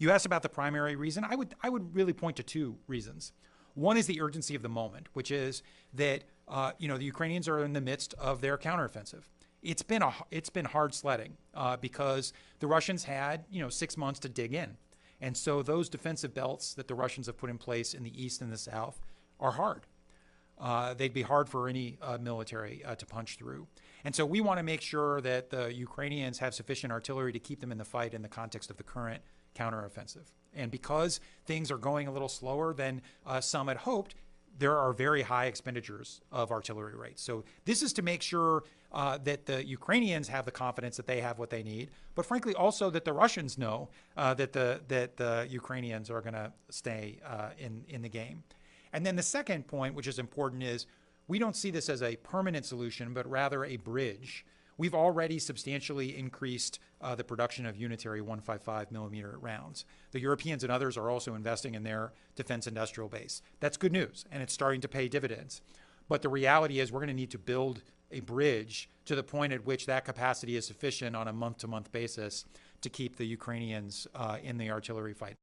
You asked about the primary reason. I would really point to two reasons. One is the urgency of the moment, which is that the Ukrainians are in the midst of their counteroffensive. It's been hard sledding because the Russians had 6 months to dig in, and so those defensive belts that the Russians have put in place in the east and the south are hard. They'd be hard for any military to punch through. And so we want to make sure that the Ukrainians have sufficient artillery to keep them in the fight in the context of the current counteroffensive. And because things are going a little slower than some had hoped, there are very high expenditures of artillery rates. So this is to make sure that the Ukrainians have the confidence that they have what they need, but frankly also that the Russians know that the Ukrainians are going to stay in the game. And then the second point, which is important, is we don't see this as a permanent solution, but rather a bridge. We've already substantially increased the production of unitary 155 millimeter rounds. The Europeans and others are also investing in their defense industrial base. That's good news, and it's starting to pay dividends. But the reality is we're going to need to build a bridge to the point at which that capacity is sufficient on a month-to-month basis to keep the Ukrainians in the artillery fight.